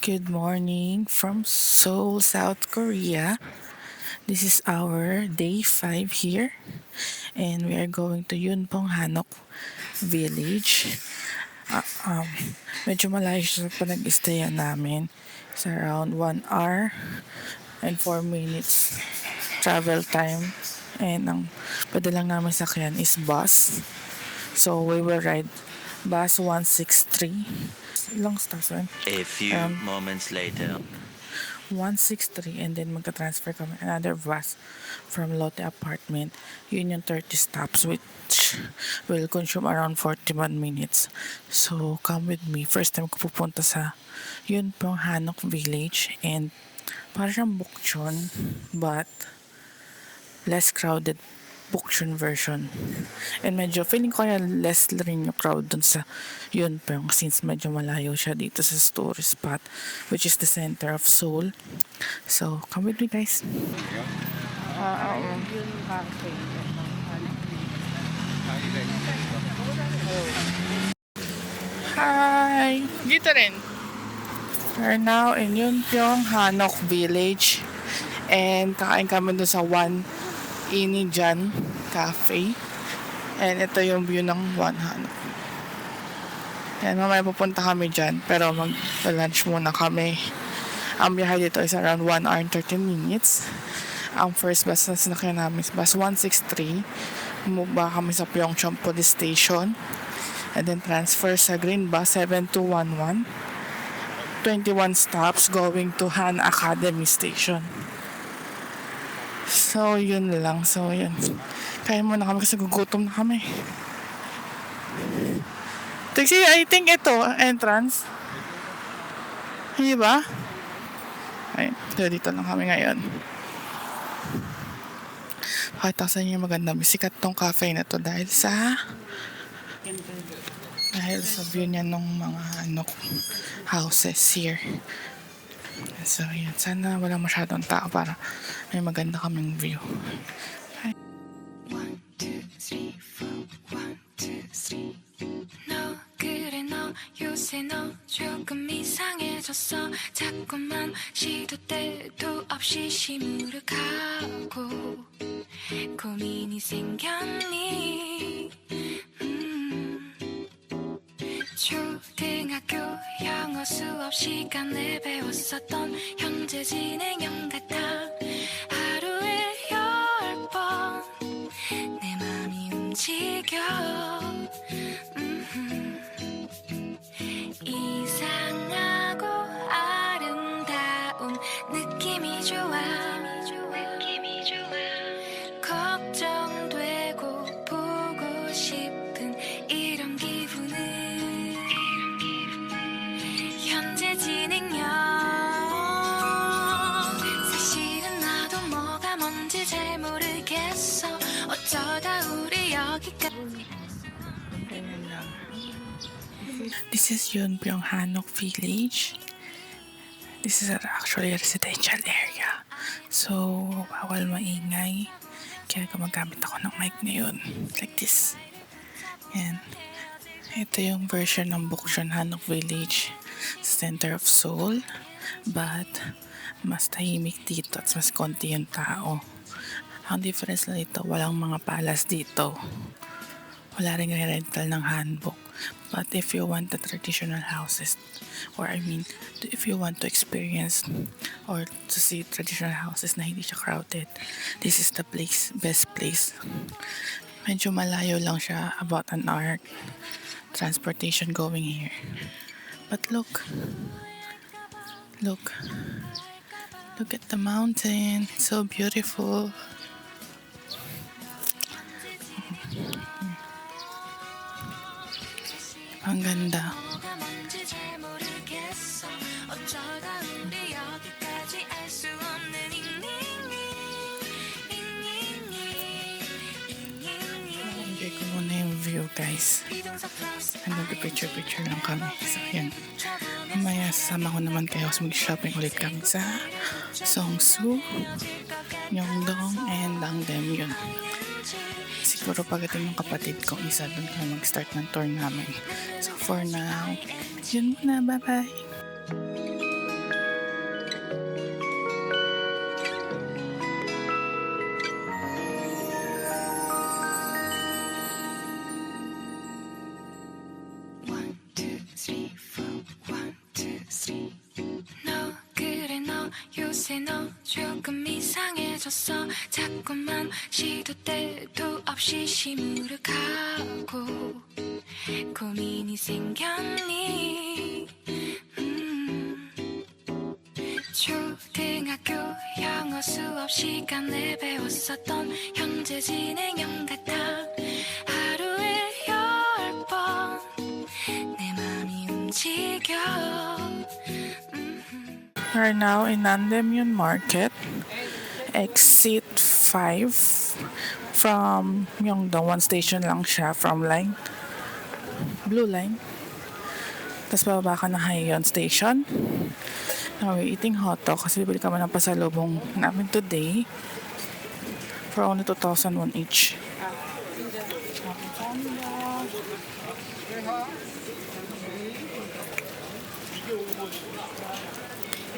Good morning from Seoul, South Korea. This is our day 5 here, and we are going to Yunpong Hanok Village. Medyo malayo siya sa panag-stayan namin. It's around 1 hour and 4 minutes travel time. And ang pwede lang namin sakyan is bus. So we will ride bus 163. Ilang stars yun? A few moments later. 163, and then magka-transfer kami another bus from Lotte Apartment. Yun yung 30 stops, which will consume around 41 minutes. So come with me. First time ko pupunta sa yun pong Hanok Village, and parang siyang Bukchon but less crowded Bukchon version. And medyo feeling ko kaya less rin yung crowd dun sa yun pong, since medyo malayo siya dito sa tourist spot, which is the center of Seoul. So come with me, guys. Hi! Dito rin. We're now in Yunpyong Hanok Village, and kakain kami dun sa One Inijan Cafe. And ito yung view ng One Hanok. And mamaya pupunta kami dyan, pero mag-lunch muna kami. Ang biyahe dito is around 1 hour and 13 minutes. Ang first bus na sinakyan namin is bus 163. Bumaba kami sa Pyeongchang Police Station. And then transfer sa green bus 7211. 21 stops going to Han Academy Station. So yun lang. So yun. Kaya muna kami kasi gugutom na kami. Taxi, I think ito, entrance. Hindi ba? Ay, dito lang kami ngayon. Pakita sa inyo maganda. Sikat tong cafe na to dahil sa view niya ng mga houses here. So yan, sana wala masyadong tao para may maganda kaming view. Hi. 1, 2, 3, 4, 1, 2, 3. 너 그래 너 요새 너 조금 이상해졌어 자꾸만 시도 때도 없이 시무룩하고 고민이 생겼니 초등학교 영어 수업 시간에 배웠었던 현재 진행형 같아 하루에 10번 내 맘이 움직여 이상하고 아름다운 느낌이 좋아 걱정되고 보고 싶은 이런 기분은 현재 진행형 사실은 나도 뭐가 뭔지 잘 모르겠어 어쩌다 우리 여기까지 This is Yunpyong Hanok Village. This is actually a residential area. So, bawal maingay. Kaya gumagamit ako ng mic ngayon. Like this. And ito yung version ng Bukchon Hanok Village sa center of Seoul. But, mas tahimik dito at mas konti yung tao. Ang difference lang dito, walang mga palas dito. Wala rin rental ng hanbok. But if you want the traditional houses, or I mean, if you want to experience or to see traditional houses na hindi siya crowded, this is the place, best place. Medyo malayo lang siya, about an hour transportation going here. But look at the mountain, it's so beautiful. Ang ganda. Enjoy ko muna yung view, guys. Nag-picture lang kami. So, yan. Mamaya sasama ko naman kayo kasi mag-shopping ulit kami sa Seongsu, Myeongdong, and Dangdaeum yun. Siguro pagdating ng kapatid kong isa, doon kami mag-start ng tour namin. So for now, yun muna. Bye-bye! 조금 이상해졌어 자꾸만 시도 때도 없이 시무룩하고 고민이 생겼니 초등학교 영어 수업 시간에 배웠었던 현재 진행형 같아 하루에 10번 내 맘이 움직여 We're now in Nandemyun Market, exit 5 from Myeongdong. One station lang siya from line, blue line. Tapos bababa ka na Haeyeon Station. Now we're eating hot dog kasi bibili kami ng pasalubong namin today for only 2,001 each.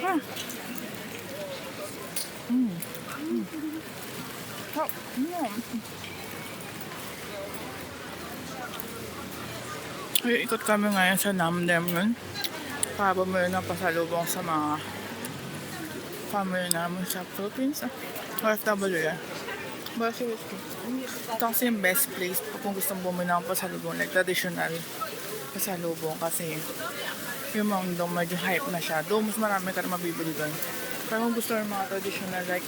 Ah. Oh, ikot kami ngayon sa Namdaemun para bumili ng pasalubong sa mga family namin sa Philippines. OFW yan. Ito kasi yung best place kung gusto mong bumili ng pasalubong, like traditional pasalubong kasi yung Myeongdong medyo hype na siya. Doon mas marami ka na mabibili doon. Pero kung gusto yung mga traditional like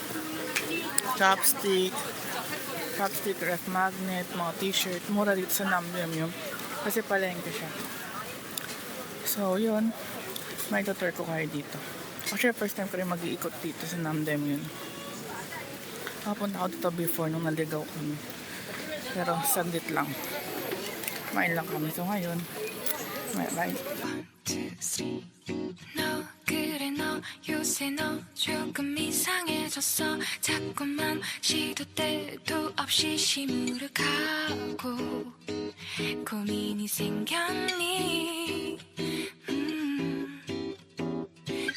chopstick, ref magnet, mga t-shirt, mura dito sa Namdaemun kasi palengke siya. So yun, may tutor ko kayo dito. Actually first time ko rin mag-iikot dito sa Namdaemun. Nakapunta ako dito before nung naligaw kami. Pero sandit lang. Kumain lang kami. So ngayon, bye. 1, 2, 3 너 그래 너 요새 너 조금 이상해졌어 자꾸만 시도 때도 없이 시무룩하고 고민이 생겼니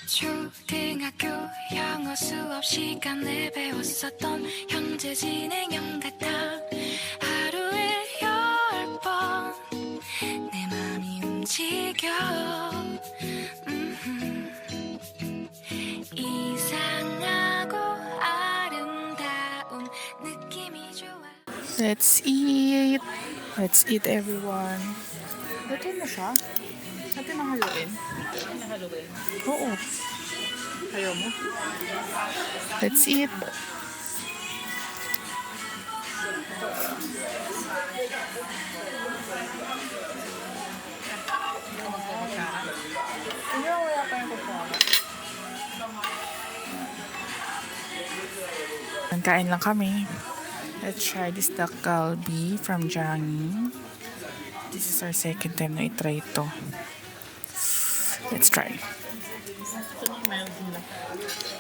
초등학교 영어 수업 시간에 배웠었던 현재 진행형 같아 하루에 10번 내 맘이 움직여 이상하고 아름다운 느낌이 좋아 Let's eat! Let's eat everyone. Luto na siya? Natin nahaluin? Oo. Ayaw mo? Let's eat! Wala pa yung kukuha. Kain lang kami. Let's try this duck galbi from Jangi. This is our second time na i-try ito. Let's try.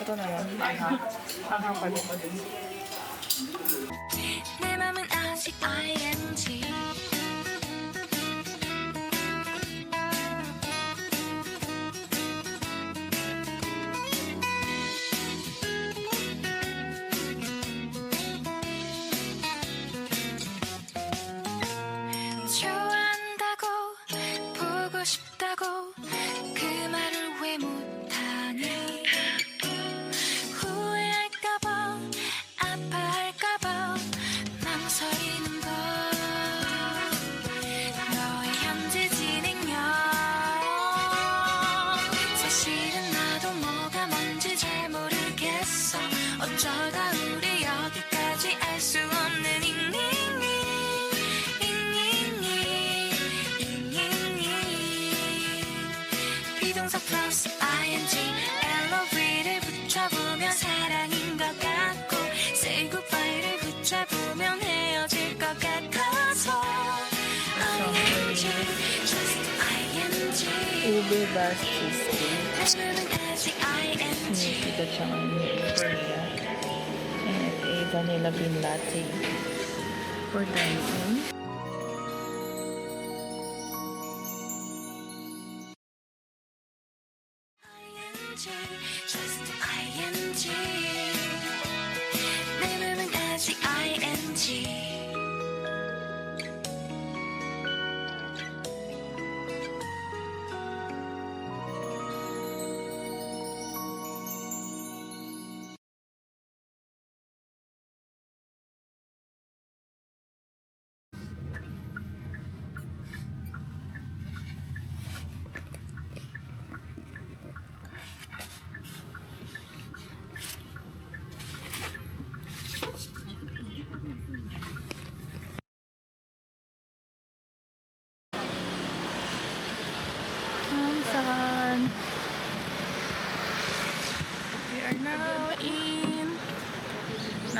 Ito na yun. Anghang pa din. 내 맘은 아직 ING 좋아한다고 보고 싶다고 그 말을 왜 못하니 후회할까봐 아파할까봐 망설이는 걸 너의 현재 진행형 사실은 나도 뭐가 뭔지 잘 모르겠어 어쩌다 우리 여기까지 알 수 없는 비동사 플러스 ing LOV를 붙여보면 사랑인 것 같고 say goodbye를 붙여보면 헤어질 것 같아서 ing just ing Ube Bass Cheesecake. 나는 아직 ing Nikita Chang Korea. And a vanilla bean latte. For dine-in. just ing 내 맘은 아직 ing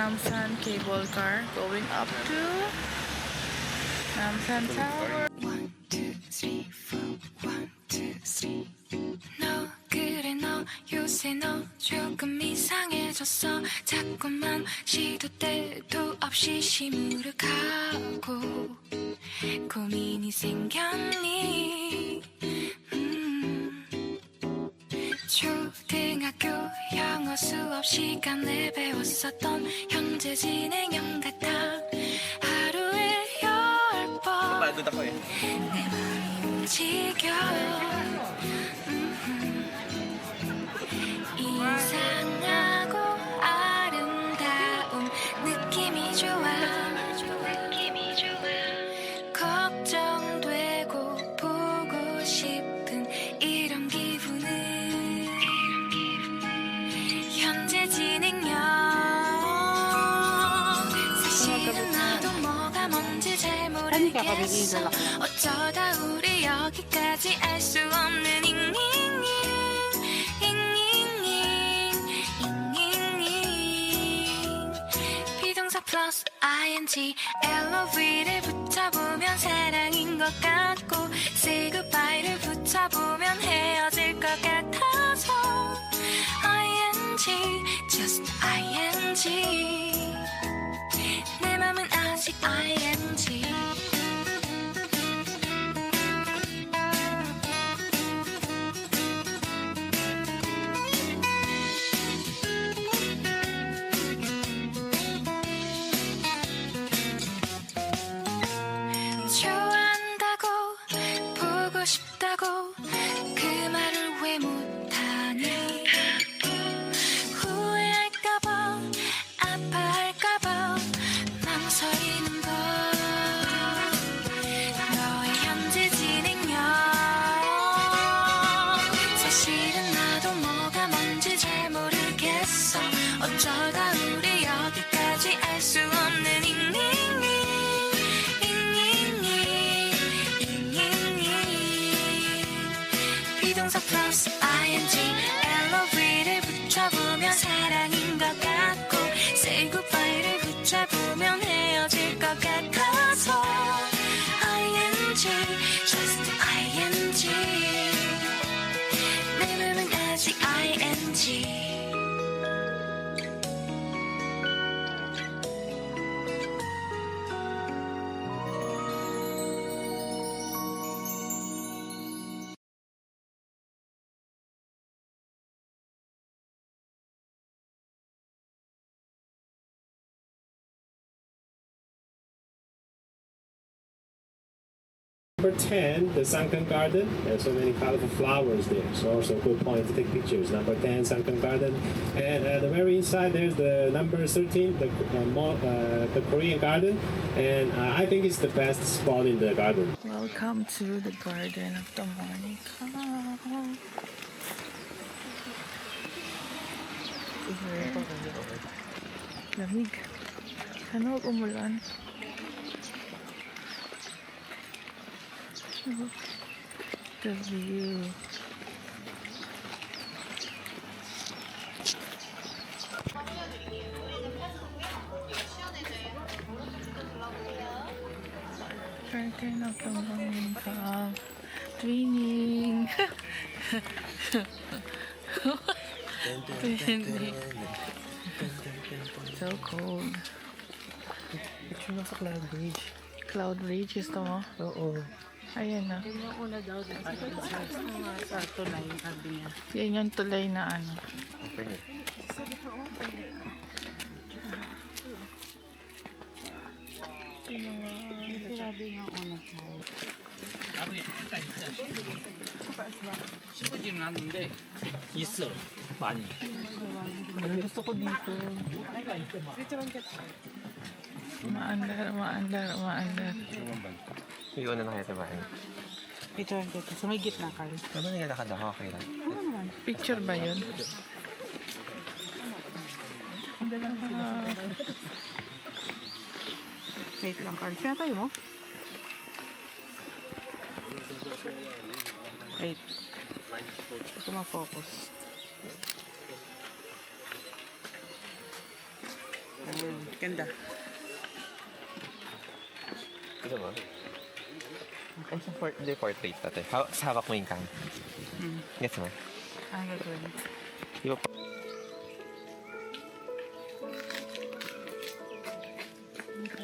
Namsan cable car going up to Namsan Tower. 1, 2, 3, 4 1, 2, 3 너 그래 너 요새 너 조금 이상해졌어 자꾸만 시도 때도 없이 시무룩하고 고민이 생겼니 초등학교 영어 수업 시간에 배웠었던 현재 진행형 같아 하루에 10번 내 맘이 움직여 이상하고 아름다운 느낌이 좋아 걱정되고 보고 싶은 이런 기분은 현재 진행형 사실은 나도 뭐가 뭔지 잘 모르겠어 어쩌다 우리 여기까지 알 수 없는 잉잉잉 잉잉잉 비동사 플러스 ing LOV를 붙여보면 사랑인 것 같고 say goodbye를 붙여보면 헤어질 것 같아서 ing just ing 내 맘은 아직 ing 좋아한다고 보고 싶다고 그 말을 왜 못하니 후회할까봐 아파할까봐 망설이는 걸 너의 현재 진행형 사실은 나도 뭐가 뭔지 잘 모르겠어 어쩌다 우리 여기까지 알 수 없는 잉잉잉 비동사 플러스 ing LOV를 붙여보면 사랑인 것 같고 say goodbye를 붙여보면 헤어질 것 같아서 ing just ing 내 맘은 아직 ing Number 10, the sunken garden. There's so many colorful flowers there. So also a good point to take pictures. Number 10, sunken garden. And at the very inside, there's the number 13, the Korean garden. And I think it's the best spot in the garden. Welcome to the Garden of the Monica. Lamig. Sana huwag umulan. The view. Garden of the Monica. Twinning. Twinning. So cold. Picture na sa Cloud Bridge. Cloud Ridge, gusto mo? Oo. Ayan na. Yung una daw din. Sa tulay, sabi niya. Yan yung tulay na ano. Sabi nga una tayo. 싶어지는 않는데 있어 많이. Gusto ko dito. Maandar, maandar, maandar. Iuna na kayo sa bahay. Ito ang dito. Sa may gitna ka. Ano nilalakad ako? Okay lang. Picture ba yun? Wait lang, Carl. Kaya tayo mo? Wait. Ito ma-focus. Ganda. Gusto mo? Ay, sa portrait natin. Hawak mo yung cam. Gets mo? Ang gagawin. Di ba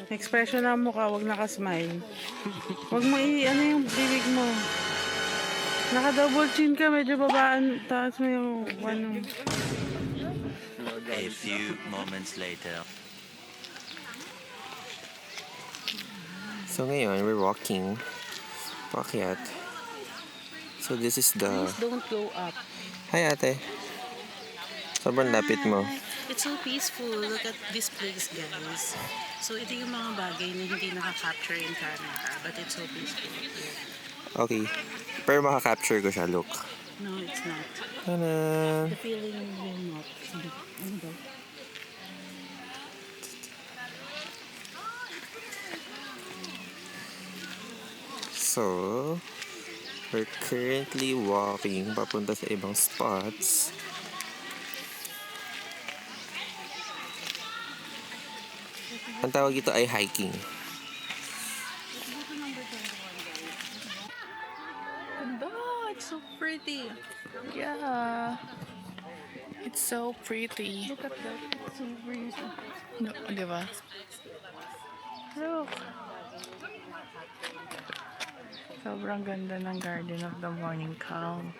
Expression ng mukha, wag nakasmile. Wag mo ano yung bibig mo. Naka-double chin ka, medyo babaan. Taas mo yung ano. A few moments later. So ngayon, we're walking. Paakyat. So this is the... Please don't go up. Hi ate. Sobrang lapit mo. It's so peaceful. Look at this place, guys. So, ito yung mga bagay na hindi nakaka-capture in camera. But it's so peaceful here. Okay. Pero makaka-capture ko siya, look. No, it's not. Tanan! The feeling will not. Ano ba? So, we're currently walking papunta sa ibang spots. Ang tawag ito ay hiking. Oh, it's so pretty. Yeah. It's so pretty. Look at that. It's so pretty. No, di ba? Look. Sobrang ganda ng Garden of the Morning Calm.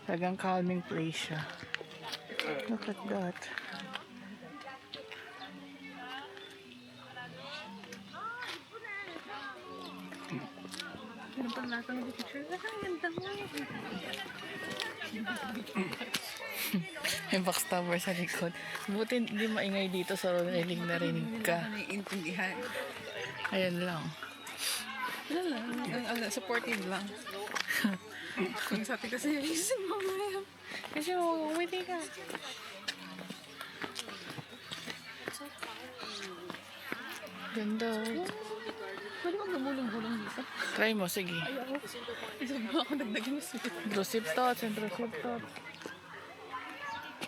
Talagang calming place siya. Look at that. Ano pang lahat ng picture? Ang ganda mo. May backstabber sa likod. Buti hindi maingay dito sa railing na rinig ka. Naiintindihan. Ayan lang. Wala lang. Supportive lang. Kung sa atin kasi, isip mo ngayon. Kasi umiti ka. Ganda. Pwede mo gumulong-gulong dito. Try mo, sige. Ayoko. Isip mo ako nagdagan sa Drosip tots and drosip tots.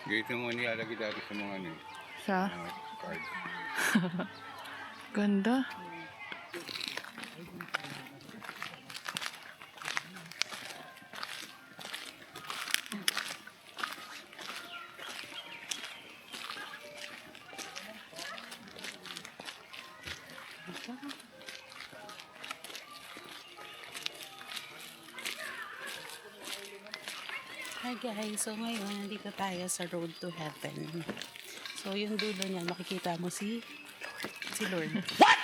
Ganito mo nilalagay dati sa mga ano, Sa? mga card. Ganda. Hi guys, so ngayon nandito tayo sa Road to Heaven. So yung dulo niya, makikita mo si Lord. What?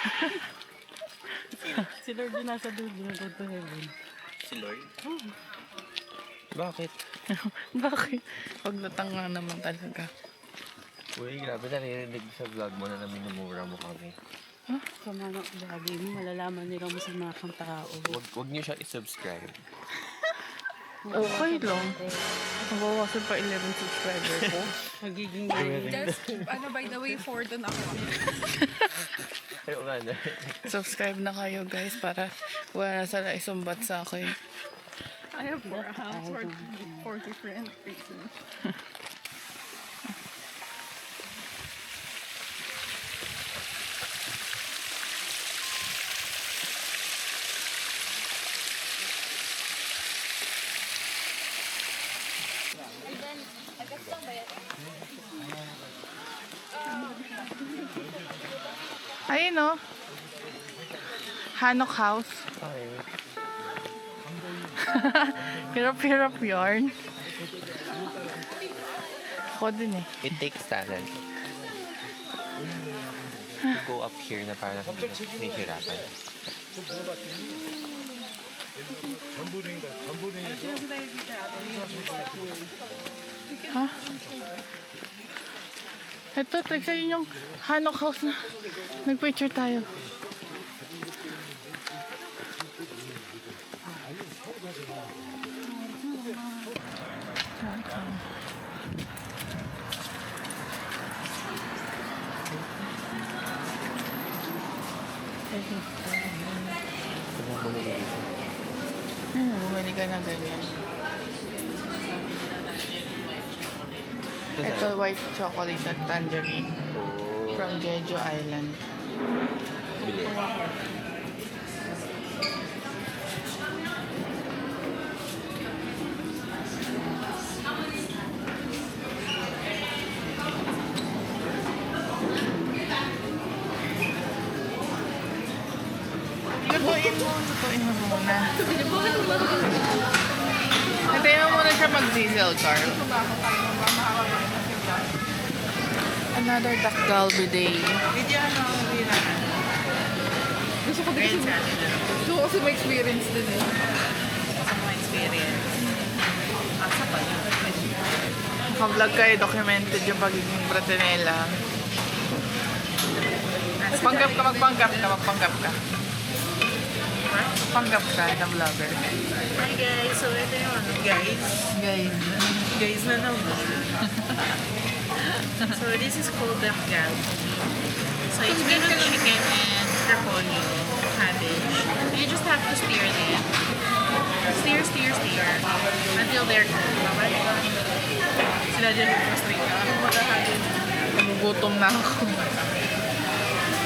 Si Lord yung nasa dulo ng Road to Heaven. Si Lord? Bakit? Bakit? Paglatang nga naman talaga. Uy, grabe naririnig sa vlog mo na minumura mo kami. Sa mga vlogging mo, malalaman nila mo sa mga kang tao. Huwag niyo siya i-subscribe. Okay lang. Mabawasan pa 11 subscriber ko. Magiging Just, by the way, 4 doon ako. Ay, nga na. Subscribe na kayo guys para wala na sana isumbat sa akin. I have 4 accounts for different reasons. Ayun o. Hanok House. Okay. Hirap-hirap yarn. Ako din eh. It takes talent. To go up here na parang nahihirapan. Ha? Ito, tignan yun yung Hanok House na nag-picture tayo. Bumili ka na ganyan. Ito, white chocolate at tangerine. Oh. From Jeju Island. Lutuin mo muna. Hintayin mo muna siya mag-diesel car. Another Dak Galbi day. Gusto ko kasi may experience din eh. Naka-vlog kayo, documented yung pagiging Bratinela. Magpanggap ka. Magpanggap ka na vlogger. Hi guys, so ito yung ano guys. Guys. Guys na naman. So this is called Dak Galbi. So it's made of chicken and repolyo, cabbage. You just have to stir them. Stir until they're cooked. Sila dyan frustrate ka. Ano matahagin? Nagugutom na ako.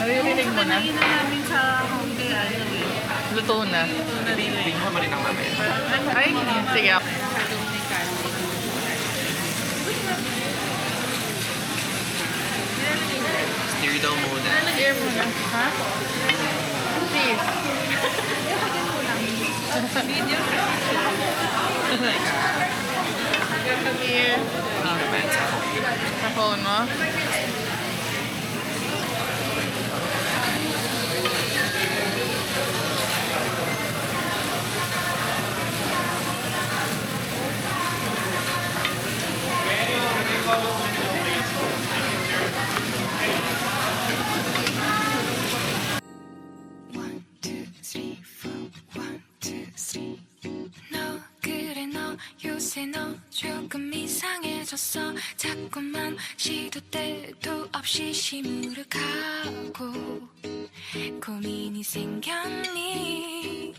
Naririnig mo na? Panayin na namin sa home day. Luto na. Ito na rin eh. Tingnan mo rin ang mamaya. Ay, sige. Steer daw muna. Share mo na. Ha? Please. Come here. Sa phone mo? 너 그래 너 요새 너 조금 이상해졌어 자꾸만 시도 때도 없이 시무룩하고 고민이 생겼니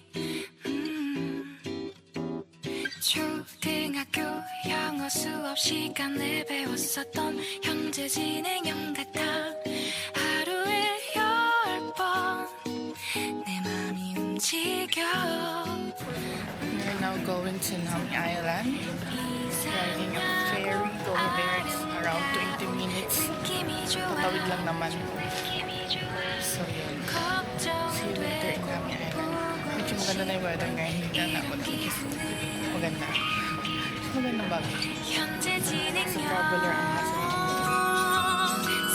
초등학교 영어 수업 시간에 배웠었던 현재 진행형 같아 하루에 10번 내 맘이 움직여 We're now going to Nami Island. Riding a ferry. Going there, it's around 20 minutes. Tatawid lang naman. So yun. See you later in Nami Island. Medyo maganda na yung weather ngayon. Hindi na ako maganda. Magandang bagay. Sa traveler ang nasa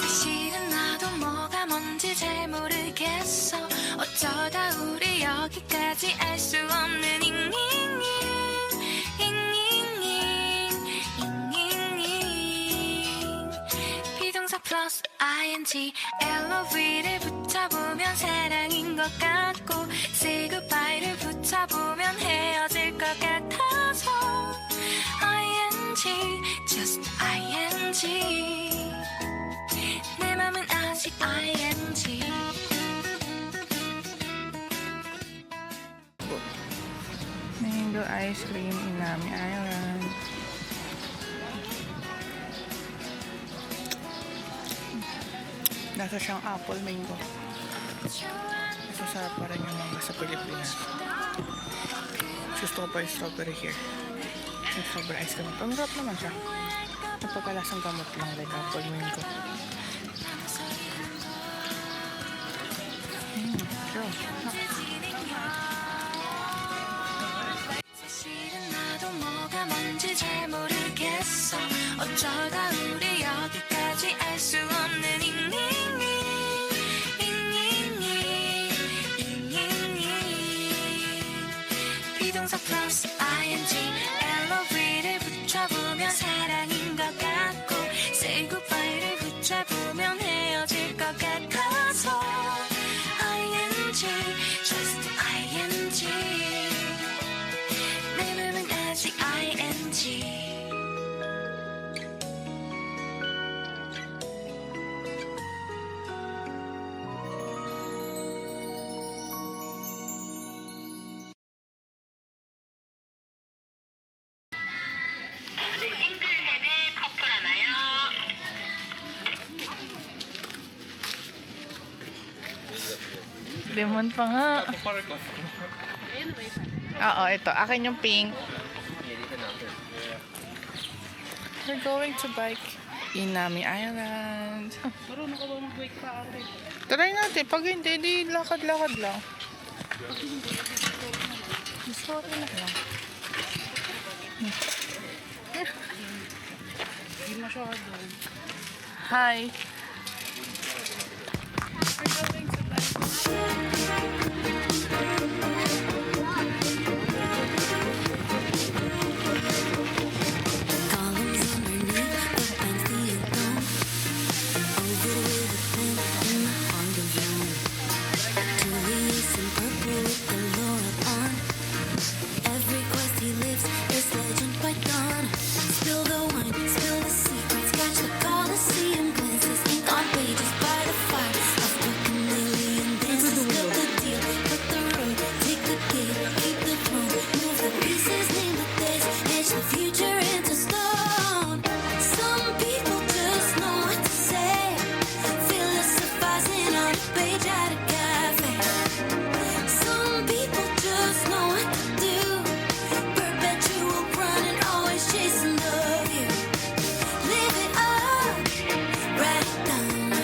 사실은 나도 뭐가 뭔지 잘 모르겠어 어쩌다 우리 여기까지 알 수 없는 잉잉잉 비동사 플러스 ing LOV를 붙여보면 사랑인 것 같고 say goodbye를 붙여보면 헤어질 것 같아서 ing just ing 내 맘은 아직 ing mango ice cream in Nami Island. Nasa siyang apple mango. Masasarap pa rin yung mga sa Pilipinas. Gusto ko pa yung strawberry here. Yung strawberry ice cream. Ang sarap naman siya. Napagkalasang gamot lang like apple mango. Sure. 사실은 나도 뭐가 뭔지 잘 모르겠어 어쩌다 우리 여기까지 알 수 없는 잉잉잉 비동사 플러스 ing LOV를 붙여보면 사랑인 것 같고 say goodbye를 붙여보면 헤어질 것 같아서 ing just ing 내 맘은 아직 ing Lemon pa nga. Oo, ito. Akin yung pink. We're going to bike in Nami Island. Marunong ka ba mag-wake pa ate? Try natin. Pag hindi, di lakad-lakad lang. Sorry na lang. Hindi masyado. Hi. Future into stone. Some people just know what to say, philosophizing on a page at a cafe. Some people just know what to do, perpetual running, always chasing the view. Live it up, write it down.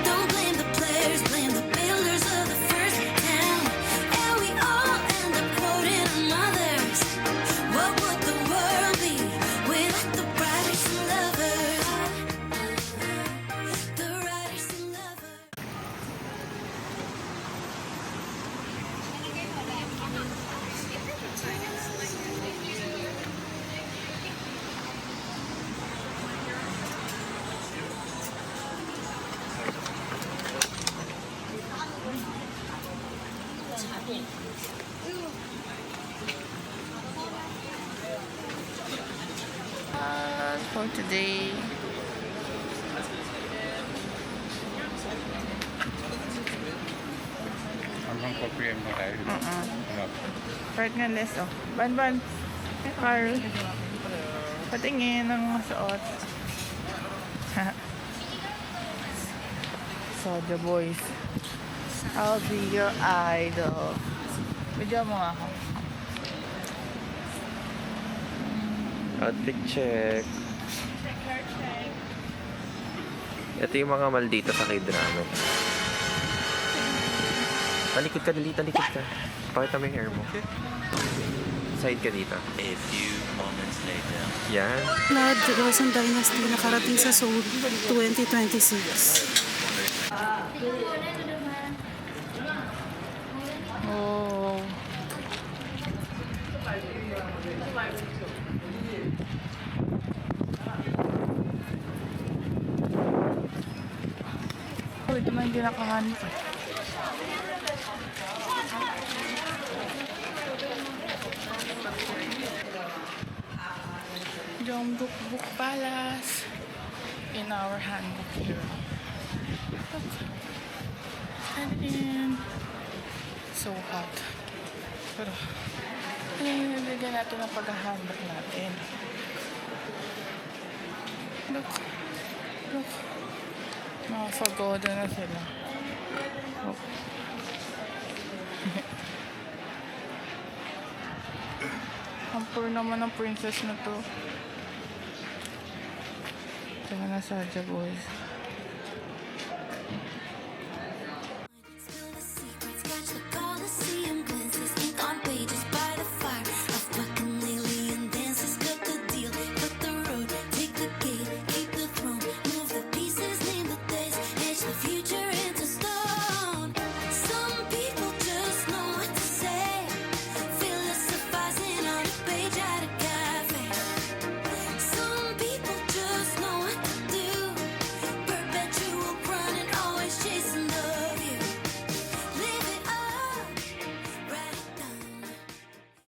Don't blame the players, blame the builders of the first town. And we all end up quoting our mothers. What would the world be without the writers and lovers? The writers and lovers. For today. Hanggang 4 p.m. na tayo. Ano? Part nga less, oh. Ban. Hey, Carl. Patingin ng suot. Soja boys. I'll be your idol. Video mo nga ako. Outfit check. Ito yung mga maldita sa K-drama. Talikod ka, dali, talikod ka. Pakita mo yung hair mo. Side ka dito. A few moments later. Yan. Blood Rosen Dynasty nakarating sa Seoul 2026. Oh. Oh, ito na hindi nakahanap eh. Jeongbuk Palace in our handbook here. Look. And in so hot. Pero nilagyan natin ang pag-handbook natin. Look. Look. Mga pagoda na sila. Oh. Ang poor naman ng princess na to. Ito na Saja boys.